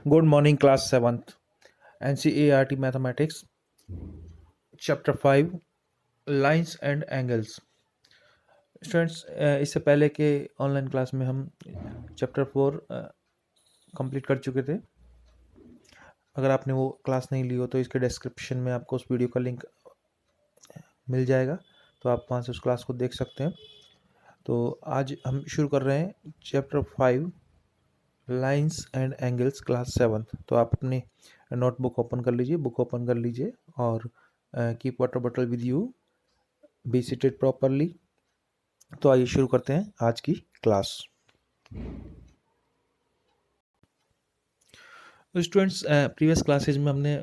Good morning, class 7th, NCERT Mathematics, Chapter 5, Lines and Angles. Students, इससे पहले के online class में हम चैप्टर 4 कंप्लीट कर चुके थे। अगर आपने वो क्लास नहीं ली हो तो इसके डिस्क्रिप्शन में आपको उस वीडियो का लिंक मिल जाएगा, तो आप वहाँ से उस क्लास को देख सकते हैं। तो आज हम शुरू कर रहे हैं chapter 5, lines and angles, class 7th। तो आप अपनी नोटबुक ओपन कर लीजिए, बुक ओपन कर लीजिए और keep water bottle with you, be seated properly. तो आइए शुरू करते हैं आज की क्लास। स्टूडेंट्स, प्रीवियस क्लासेज में हमने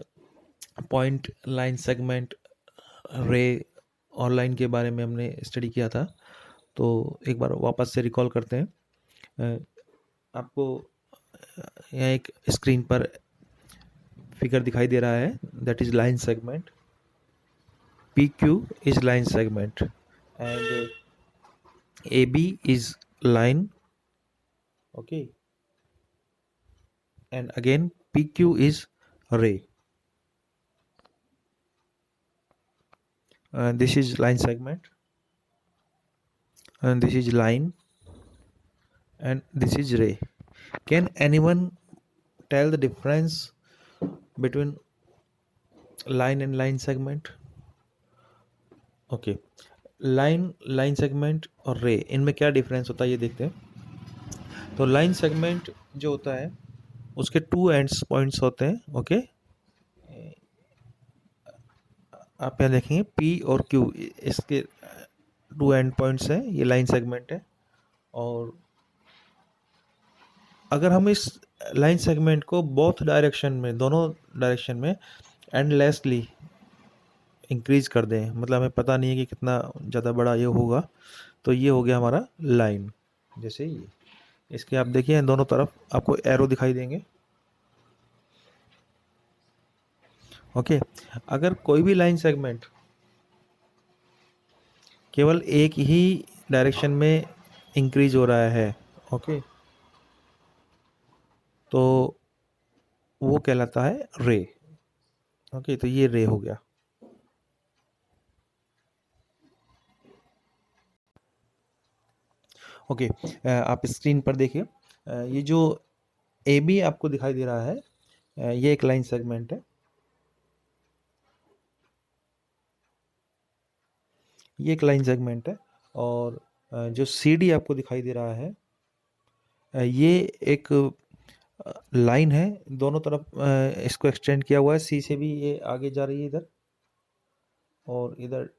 पॉइंट, लाइन, सेगमेंट, रे और लाइन के बारे में हमने स्टडी किया था। तो एक बार वापस से रिकॉल करते हैं। आपको यहाँ एक स्क्रीन पर फिगर दिखाई दे रहा है, that is line segment. P Q is line segment and A B is line, okay, and again PQ is ray. This is line segment, and this is line, and this is ray. Can anyone tell the difference between line and line segment? Okay, line segment और रे, इनमें क्या difference होता है ये देखते हैं। तो लाइन सेगमेंट जो होता है उसके टू एंड्स पॉइंट्स होते हैं। ओके, आप यहाँ देखेंगे पी और क्यू, इसके टू एंड पॉइंट्स हैं, ये लाइन सेगमेंट है। और अगर हम इस लाइन सेगमेंट को बोथ डायरेक्शन में, दोनों डायरेक्शन में एंडलेसली इंक्रीज कर दें, मतलब हमें पता नहीं है कि कितना ज़्यादा बड़ा ये होगा, तो ये हो गया हमारा लाइन। जैसे ये, इसके आप देखिए दोनों तरफ आपको एरो दिखाई देंगे। ओके, अगर कोई भी लाइन सेगमेंट केवल एक ही डायरेक्शन में इंक्रीज हो रहा है, ओके, तो वो कहलाता है रे। ओके, तो ये रे हो गया। ओके, आप स्क्रीन पर देखिए, ये जो ए बी आपको दिखाई दे रहा है, ये एक लाइन सेगमेंट है। ये एक लाइन सेगमेंट है। और जो सी डी आपको दिखाई दे रहा है, ये एक लाइन है। दोनों तरफ इसको एक्सटेंड किया हुआ है, सी से भी ये आगे जा रही है इधर, और इधर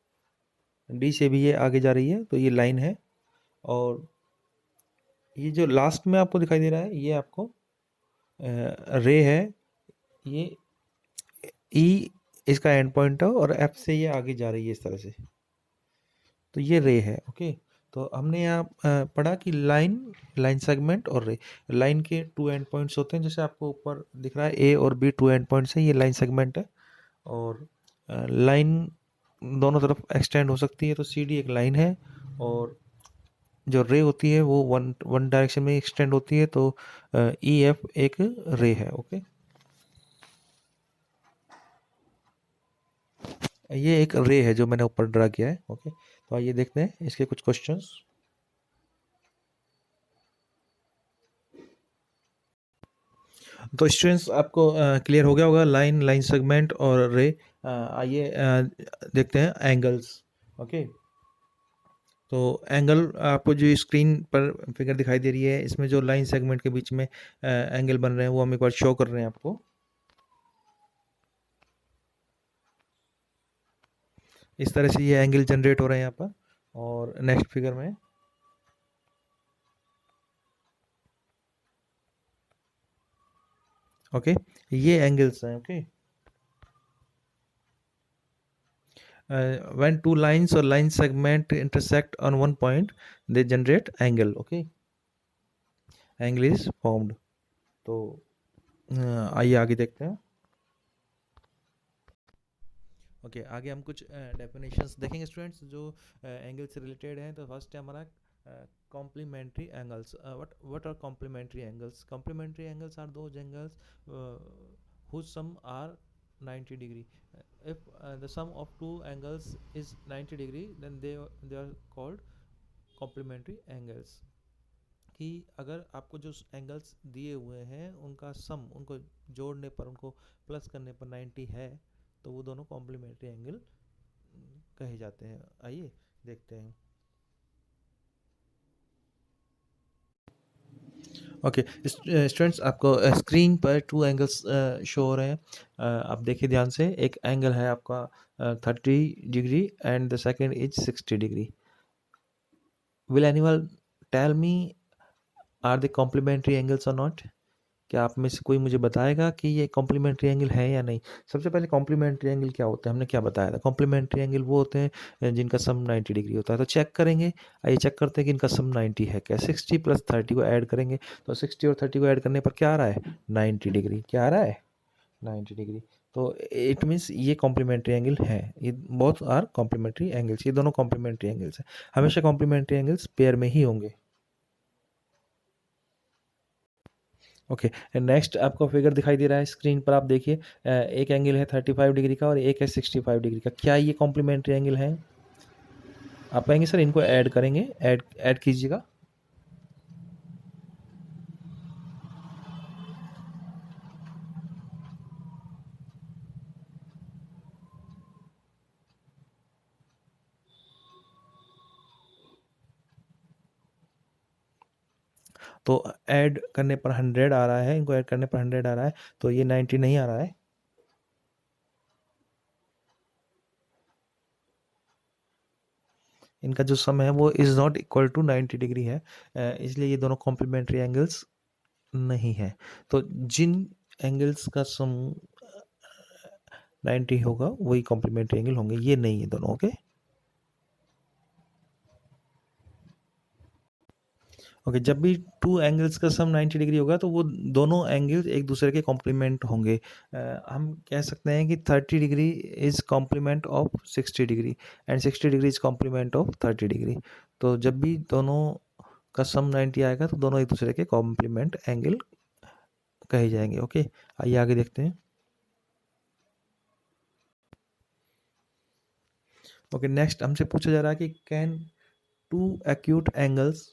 डी से भी ये आगे जा रही है, तो ये लाइन है। और ये जो लास्ट में आपको दिखाई दे रहा है, ये आपको रे है। ये ई इसका एंड पॉइंट है और एफ से ये आगे जा रही है इस तरह से, तो ये रे है। ओके, तो हमने यहाँ पढ़ा कि लाइन सेगमेंट और रे, लाइन के टू एंड पॉइंट्स होते हैं, जैसे आपको ऊपर दिख रहा है ए और बी टू एंड पॉइंट्स हैं, ये लाइन सेगमेंट है। और लाइन दोनों तरफ एक्सटेंड हो सकती है, तो सी डी एक लाइन है। और जो रे होती है वो वन वन डायरेक्शन में एक्सटेंड होती है, तो ई एफ एक रे है। ओके, ये एक रे है जो मैंने ऊपर ड्रा किया है। ओके, तो आइए देखते हैं इसके कुछ क्वेश्चंस। तो स्टूडेंट्स, आपको क्लियर हो गया होगा लाइन, लाइन सेगमेंट और रे। आइए देखते हैं एंगल्स। ओके, तो एंगल आपको जो स्क्रीन पर फिगर दिखाई दे रही है, इसमें जो लाइन सेगमेंट के बीच में एंगल बन रहे हैं वो हम एक बार शो कर रहे हैं आपको। इस तरह से ये एंगल जनरेट हो रहे हैं यहाँ पर। और नेक्स्ट फिगर में ओके, ये एंगल्स हैं। Okay, when two lines or line segment intersect on one point, they generate angle. Okay, angle is formed. तो आइए आगे देखते हैं। ओके, आगे हम कुछ डेफिनेशंस देखेंगे स्टूडेंट्स, जो एंगल से रिलेटेड हैं। तो फर्स्ट है हमारा complementary angles. What are complementary angles? Complementary angles are those angles whose sum are 90 degree. If the sum of two angles is 90 degree, then they are called complementary angles. कि अगर आपको जो angles दिए हुए हैं उनका सम, उनको जोड़ने पर, उनको प्लस करने पर 90 है, तो वो दोनों कॉम्प्लीमेंट्री एंगल कहे जाते हैं. आइए देखते हैं. ओके स्टूडेंट्स, आपको स्क्रीन पर टू एंगल्स शो हो रहे हैं. आप देखिए ध्यान से. एक एंगल है आपका 30 degree and the second is 60 degree. Will animal tell me are they complementary angles or not? क्या आप में से कोई मुझे बताएगा कि ये कॉम्प्लीमेंट्री एंगल है या नहीं? सबसे पहले कॉम्प्लीमेंट्री एंगल क्या होता है, हमने क्या बताया था? कॉम्प्लीमेंट्री एंगल वो होते हैं जिनका सम 90 डिग्री होता है. तो चेक करेंगे. आइए चेक करते हैं कि इनका सम 90 है क्या. 60 प्लस 30 को ऐड करेंगे तो 60 और 30 को ऐड करने पर क्या आ रहा है? 90 डिग्री. क्या आ रहा है? 90 डिग्री. तो इट मीन्स ये कॉम्प्लीमेंट्री एंगल है. ये बोथ आर कॉम्प्लीमेंट्री एंगल्स. ये दोनों कॉम्प्लीमेंट्री एंगल्स हैं. हमेशा कॉम्प्लीमेंट्री एंगल्स पेयर में ही होंगे. ओके नेक्स्ट आपको फिगर दिखाई दे रहा है स्क्रीन पर. आप देखिए एक एंगल है 35 डिग्री का और एक है 65 डिग्री का. क्या ये कॉम्प्लीमेंट्री एंगल है? आप कहेंगे सर इनको ऐड करेंगे. ऐड ऐड कीजिएगा. तो ऐड करने पर 100 आ रहा है. इनको ऐड करने पर 100 आ रहा है. तो ये 90 नहीं आ रहा है. इनका जो सम है वो is not equal to 90 degree है. इसलिए ये दोनों कॉम्प्लीमेंट्री एंगल्स नहीं है. तो जिन एंगल्स का सम 90 होगा वही कॉम्प्लीमेंट्री एंगल होंगे. ये नहीं है दोनों. ओके ओके जब भी टू एंगल्स का सम 90 डिग्री होगा तो वो दोनों एंगल्स एक दूसरे के कॉम्प्लीमेंट होंगे. हम कह सकते हैं कि 30 degree is complement of 60 degree and 60 degree is complement of 30 degree. तो जब भी दोनों का सम 90 आएगा तो दोनों एक दूसरे के कॉम्प्लीमेंट एंगल कहे जाएंगे. ओके आइए आगे देखते हैं. ओके नेक्स्ट हमसे पूछा जा रहा है कि can two acute angles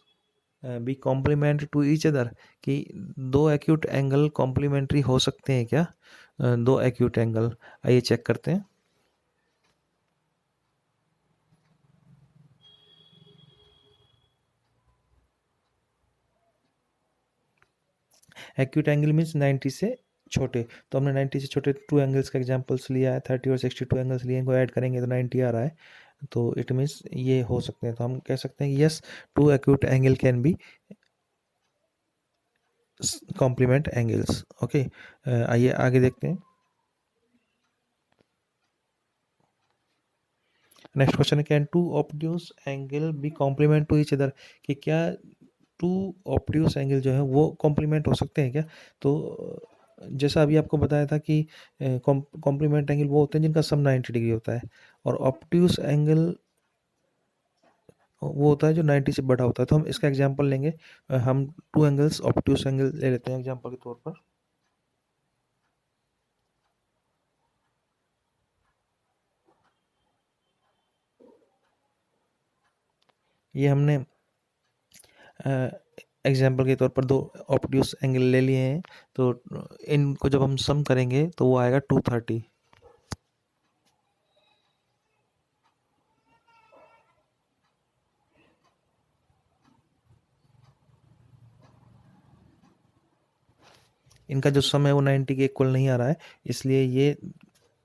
be complement to each other. कि दो एक्यूट एंगल कॉम्प्लीमेंट्री हो सकते हैं क्या? दो एक्यूट एंगल. आइए चेक करते हैं. एक्यूट एंगल मीन्स 90 से छोटे. तो हमने 90 से छोटे टू एंगल्स का एग्जांपल्स लिया है. 30 और 62 एंगल्स लिए, इनको ऐड करेंगे तो 90 आ रहा है. तो इट मीन्स ये हो सकते हैं. तो हम कह सकते हैं yes two acute angle can be complement angles. Okay आइए आगे देखते हैं. नेक्स्ट क्वेश्चन है can two obtuse angle be complement to each other. कि क्या टू ऑब्ट्यूज एंगल जो है वो कॉम्प्लीमेंट हो सकते हैं क्या? तो जैसा अभी आपको बताया था कि कॉम्प्लीमेंट एंगल वो होते हैं जिनका सम 90 डिग्री होता है और ऑब्ट्यूज एंगल वो होता है जो 90 से बड़ा होता है. तो हम इसका एग्जांपल लेंगे. हम टू एंगल्स ऑब्ट्यूज एंगल ले लेते हैं एग्जांपल के तौर पर. ये हमने एग्जांपल के तौर पर दो ऑब्ट्यूज एंगल ले लिए हैं. तो इनको जब हम सम करेंगे तो वो आएगा 230. इनका जो सम है वो 90 के इक्वल नहीं आ रहा है. इसलिए ये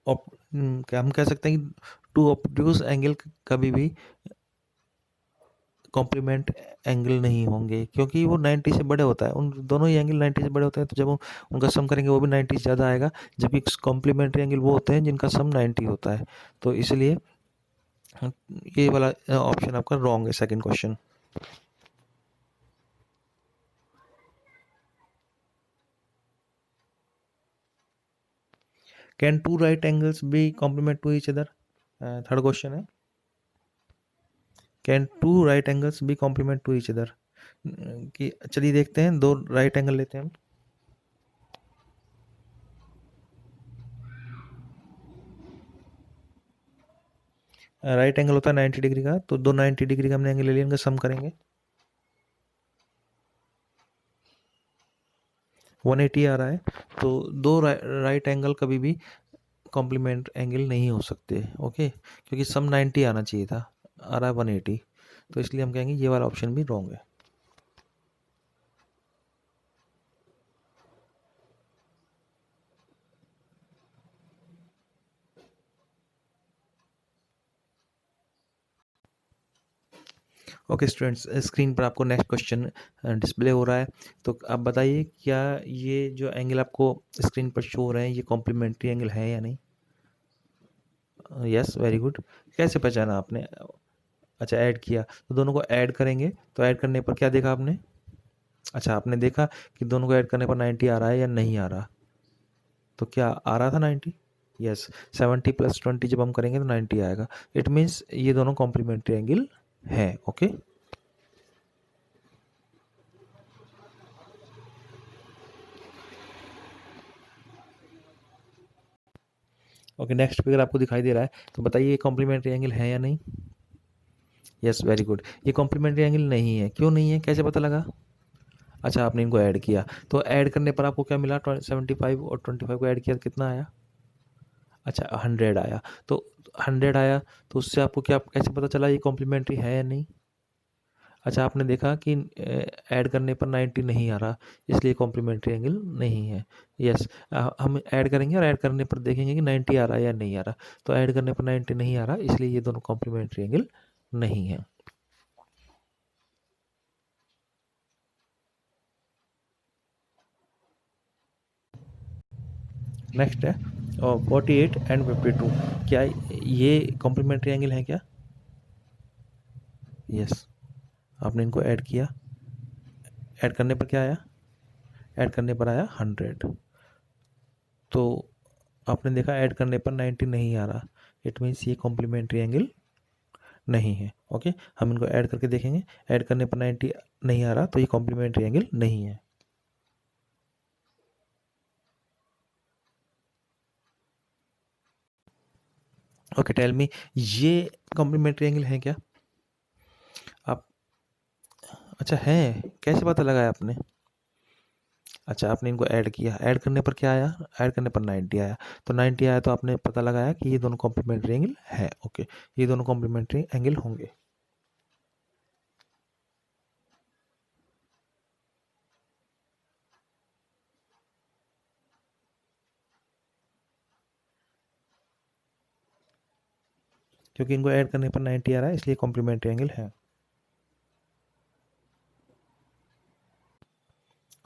क्या हम कह सकते हैं कि टू ऑब्ट्यूज एंगल कभी भी कॉम्प्लीमेंट एंगल नहीं होंगे क्योंकि वो 90 से बड़े होता है. उन दोनों ही एंगल 90 से बड़े होते हैं. तो जब हम उनका सम करेंगे वो भी 90 से ज़्यादा आएगा. जबकि कॉम्प्लीमेंट्री एंगल वो होते हैं जिनका सम 90 होता है. तो इसलिए ये वाला ऑप्शन आपका रॉन्ग है. Second question. Can two right angles be complement to each other. Third question है can two right angles be complement to each other, कि चलिए देखते हैं, दो राइट एंगल लेते हैं हम। राइट एंगल होता है 90 डिग्री का, तो दो 90 डिग्री का हमने एंगल ले लिया, इनका सम करेंगे 180 आ रहा है। तो दो राइट एंगल कभी भी कॉम्प्लीमेंट एंगल नहीं हो सकते, ओके, क्योंकि सम 90 आना चाहिए था, आ रहा है 180, तो इसलिए हम कहेंगे ये वाला ऑप्शन भी रॉन्ग है। ओके स्टूडेंट्स, स्क्रीन पर आपको नेक्स्ट क्वेश्चन डिस्प्ले हो रहा है, तो आप बताइए क्या ये जो एंगल आपको स्क्रीन पर शो हो रहे हैं ये कॉम्प्लीमेंट्री एंगल है या नहीं? Yes, very good. कैसे पहचाना आपने? अच्छा, ऐड किया, तो दोनों को ऐड करेंगे, तो ऐड करने पर क्या देखा आपने? अच्छा, आपने देखा कि दोनों को ऐड करने पर 90 आ रहा है या नहीं आ रहा? तो क्या आ रहा था 90? यस, 70 + 20 जब हम करेंगे तो 90 आएगा। इट मीन्स ये दोनों कॉम्प्लीमेंट्री एंगल है, ओके। ओके, नेक्स्ट फिगर आपको दिखाई दे रहा है, तो बताइए ये कॉम्प्लीमेंट्री एंगल है या नहीं? Yes, very good. ये कॉम्प्लीमेंट्री एंगल नहीं है, क्यों नहीं है, कैसे पता लगा? अच्छा, आपने इनको ऐड किया, तो ऐड करने पर आपको क्या मिला? 75 और 25 को ऐड किया तो कितना आया? अच्छा, 100 आया। तो 100 आया, तो उससे आपको क्या, कैसे पता चला ये कॉम्प्लीमेंट्री है या नहीं? अच्छा, आपने देखा कि ऐड करने पर 90 नहीं आ रहा, इसलिए कॉम्प्लीमेंट्री एंगल नहीं है। यस, हम ऐड करेंगे और ऐड करने पर देखेंगे कि 90 आ रहा है या नहीं आ रहा, तो ऐड करने पर 90 नहीं आ रहा, इसलिए ये दोनों कॉम्प्लीमेंट्री एंगल नहीं है। नेक्स्ट है 48 एंड 52, क्या ये कॉम्प्लीमेंट्री एंगल है क्या? यस, आपने इनको ऐड किया, ऐड करने पर क्या आया? ऐड करने पर आया 100, तो आपने देखा ऐड करने पर 90 नहीं आ रहा, इट मीन्स ये कॉम्प्लीमेंट्री एंगल नहीं है, ओके। हम इनको ऐड करके देखेंगे, ऐड करने पर 90 नहीं आ रहा, तो ये कॉम्प्लीमेंट्री एंगल नहीं है। ओके, टेल मी, ये कॉम्प्लीमेंट्री एंगल है क्या? आप, अच्छा है, कैसे पता लगाया आपने? अच्छा, आपने इनको ऐड किया, ऐड करने पर क्या आया? ऐड करने पर 90 आया, तो 90 आया तो आपने पता लगाया कि ये दोनों कॉम्प्लीमेंट्री एंगल है, ओके, ये दोनों कॉम्प्लीमेंट्री एंगल होंगे। क्योंकि इनको ऐड करने पर 90 आ रहा है, इसलिए कॉम्प्लीमेंट्री एंगल है।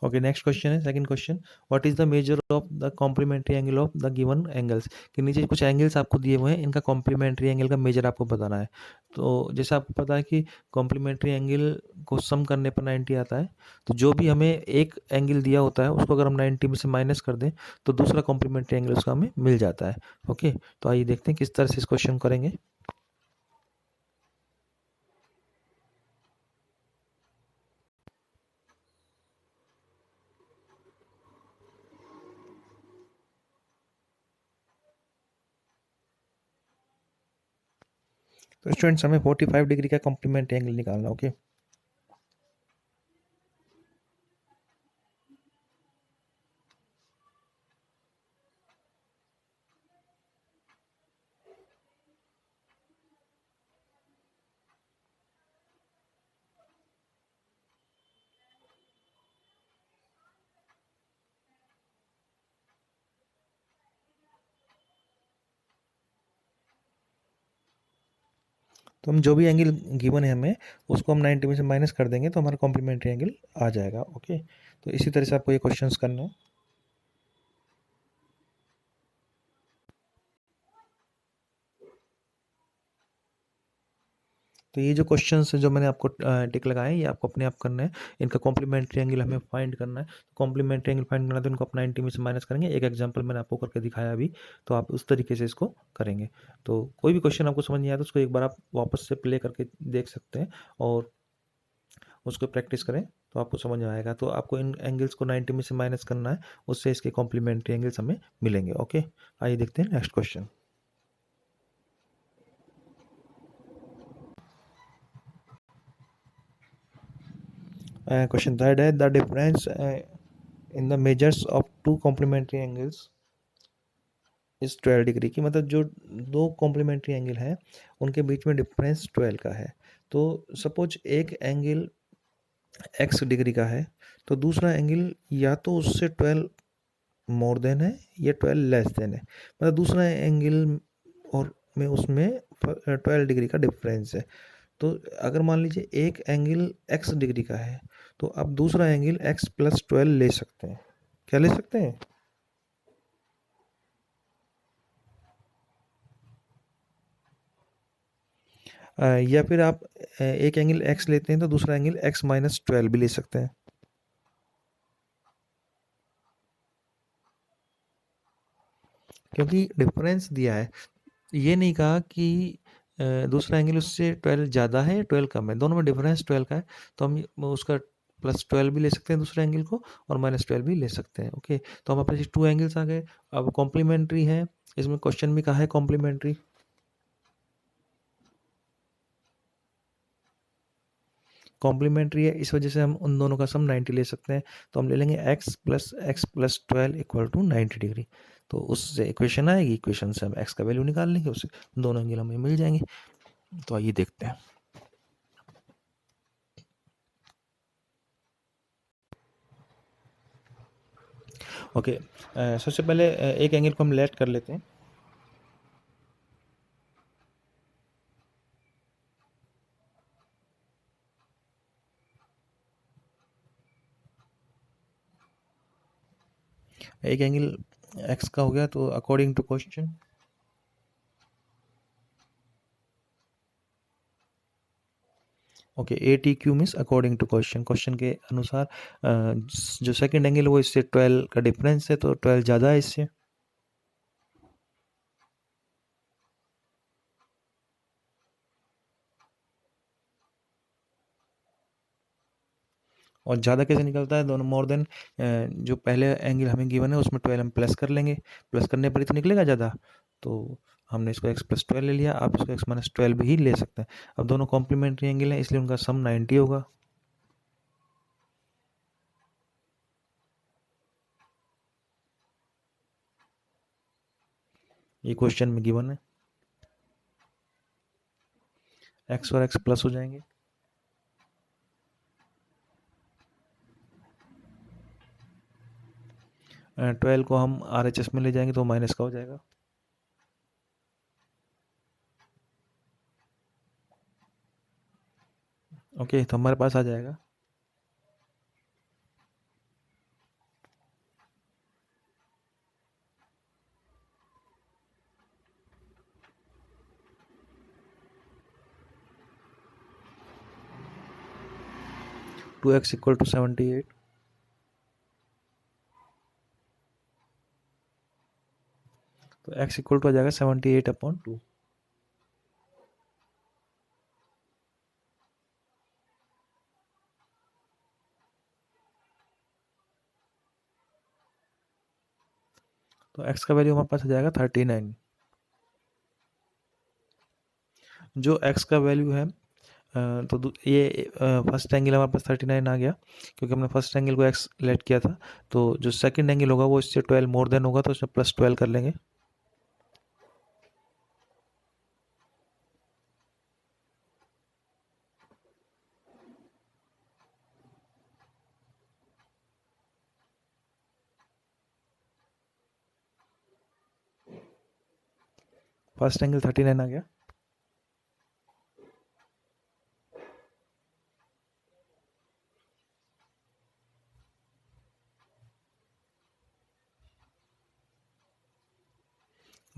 ओके, नेक्स्ट क्वेश्चन है, second question, what is the measure of the complementary angle of the given angles, कि नीचे कुछ एंगल्स आपको दिए हुए हैं, इनका कॉम्प्लीमेंट्री एंगल का मेजर आपको बताना है। तो जैसे आपको पता है कि कॉम्प्लीमेंट्री एंगल को सम करने पर 90 आता है, तो जो भी हमें एक एंगल दिया होता है उसको अगर हम 90 में से माइनस कर दें तो दूसरा कॉम्प्लीमेंट्री एंगल उसका हमें मिल जाता है, ओके। तो आइए देखते हैं किस तरह से इस क्वेश्चन करेंगे। तो स्टूडेंट्स, हमें 45 डिग्री का कॉम्प्लीमेंट्री एंगल निकालना, ओके। तो हम जो भी एंगल गिवन है हमें, उसको हम 90 में से माइनस कर देंगे तो हमारा कॉम्प्लीमेंट्री एंगल आ जाएगा, ओके। तो इसी तरह से आपको ये क्वेश्चंस करने हैं। तो ये जो क्वेश्चंस है जो मैंने आपको टिक लगाए हैं, ये आपको अपने आप करना है। इनका कॉम्प्लीमेंट्री एंगल हमें फाइंड करना है। कॉम्प्लीमेंट्री एंगल फाइंड करना है तो इनको अपना 90 में से माइनस करेंगे। एक एग्जांपल मैंने आपको करके दिखाया अभी, तो आप उस तरीके से इसको करेंगे। तो कोई भी क्वेश्चन आपको समझ नहीं आया तो उसको एक बार आप वापस से प्ले करके देख सकते हैं और उसको प्रैक्टिस करें, तो आपको समझ में आएगा। तो आपको इन एंगल्स को 90 में से माइनस करना है, उससे इसके कॉम्प्लीमेंट्री एंगल्स हमें मिलेंगे। ओके, आइए देखते हैं नेक्स्ट क्वेश्चन। क्वेश्चन थर्ड है, the difference in the measures of two complementary angles is 12 degree की। मतलब जो दो कॉम्प्लीमेंट्री एंगल हैं उनके बीच में डिफरेंस 12 का है। तो सपोज एक एंगल x डिग्री का है, तो दूसरा एंगल या तो उससे 12 मोर देन है या 12 लेस देन है। मतलब दूसरा एंगल और में उसमें 12 डिग्री का डिफरेंस है। तो अगर मान लीजिए एक एंगल x डिग्री का है, तो आप दूसरा एंगल x प्लस 12 ले सकते हैं। क्या ले सकते हैं? या फिर आप एक एंगल x लेते हैं तो दूसरा एंगल x माइनस 12 भी ले सकते हैं। क्योंकि डिफरेंस दिया है, ये नहीं कहा कि दूसरा एंगल उससे 12 ज़्यादा है या 12 कम है, दोनों में डिफरेंस 12 का है। तो हम उसका प्लस 12 भी ले सकते हैं दूसरे एंगल को, और माइनस 12 भी ले सकते हैं। ओके, तो हमारे पास टू एंगल्स आ गए। अब कॉम्प्लीमेंट्री है, इसमें क्वेश्चन भी कहा है कॉम्प्लीमेंट्री। कॉम्प्लीमेंट्री है, इस वजह से हम उन दोनों का सम 90 ले सकते हैं। तो हम ले लेंगे x plus 12 equal to 90 degree. तो उससे इक्वेशन आएगी, इक्वेशन से हम x का वैल्यू निकाल लेंगे, उससे दोनों एंगल हमें मिल जाएंगे। तो आइए देखते हैं। ओके, सबसे पहले एक एंगल को हम लेट कर लेते हैं। एक एंगल x का हो गया, तो according to question okay, A T Q means according to question, question के अनुसार जो सेकंड एंगल है वो इससे 12 का डिफरेंस है, तो 12 ज़्यादा है इससे। और ज़्यादा कैसे निकलता है? दोनों मोर देन, जो पहले एंगल हमें गिवन है उसमें 12 हम प्लस कर लेंगे, प्लस करने पर ही तो निकलेगा ज़्यादा। तो हमने इसको x प्लस 12 ले लिया, आप इसको x माइनस 12 ही ले सकते हैं। अब दोनों कॉम्प्लीमेंट्री एंगल हैं, इसलिए उनका सम 90 होगा। ये क्वेश्चन में गिवन है, x और x प्लस हो जाएंगे। 12 को हम RHS में ले जाएंगे तो माइनस का हो जाएगा। ओके, तो हमारे पास आ जाएगा 2x इक्वल टू 78। तो x इक्वल टू आ जाएगा 78/2। तो x का वैल्यू हमारे पास आ जाएगा 39। जो x का वैल्यू है तो ये फर्स्ट एंगल हमारे पास 39 आ गया, क्योंकि हमने फर्स्ट एंगल को x लेट किया था। तो जो सेकंड एंगल होगा वो इससे 12 मोर देन होगा, तो इसमें प्लस 12 कर लेंगे। फर्स्ट एंगल 39 आ गया।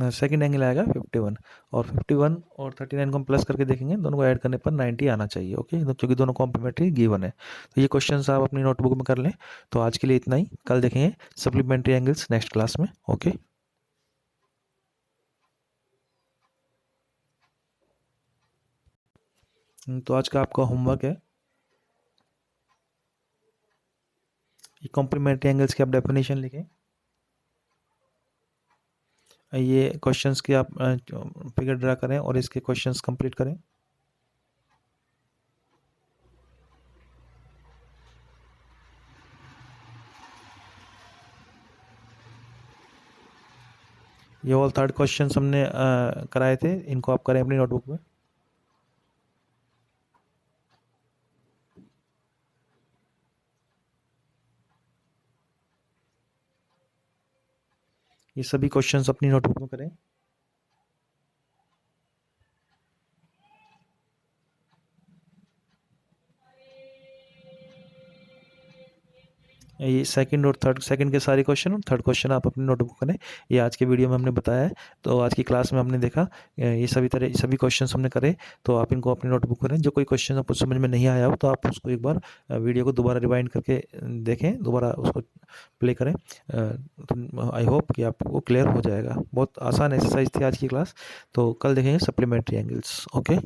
सेकंड एंगल आएगा 51, और 51 और 39 को हम प्लस करके देखेंगे, दोनों को ऐड करने पर 90 आना चाहिए। ओके, तो क्योंकि दोनों कॉम्प्लीमेंट्री गिवन है। तो ये क्वेश्चंस आप अपनी नोटबुक में कर लें। तो आज के लिए इतना ही, कल देखेंगे सप्लीमेंट्री एंगल्स नेक्स्ट क्लास में। ओके, तो आज का आपका होमवर्क है, ये कॉम्प्लीमेंट्री एंगल्स की आप डेफिनेशन लिखें। ये क्वेश्चंस की आप फिगर ड्रा करें और इसके क्वेश्चंस कंप्लीट करें। ये ऑल थर्ड क्वेश्चंस हमने कराए थे, इनको आप करें अपनी नोटबुक में। ये सभी क्वेश्चंस अपनी नोटबुक में करें। ये सेकंड और थर्ड, सेकंड के सारे क्वेश्चन और थर्ड क्वेश्चन आप अपनी नोटबुक करें। ये आज के वीडियो में हमने बताया है। तो आज की क्लास में हमने देखा ये सभी क्वेश्चंस हमने करे। तो आप इनको अपनी नोटबुक करें। जो कोई क्वेश्चन आपको समझ में नहीं आया हो तो आप उसको एक बार वीडियो को दोबारा रिवाइंड करके देखें, दोबारा उसको प्ले करें। तो आई होप कि आपको क्लियर हो जाएगा। बहुत आसान एक्सरसाइज थी आज की क्लास। तो कल देखेंगे सप्लीमेंट्री एंगल्स। ओके।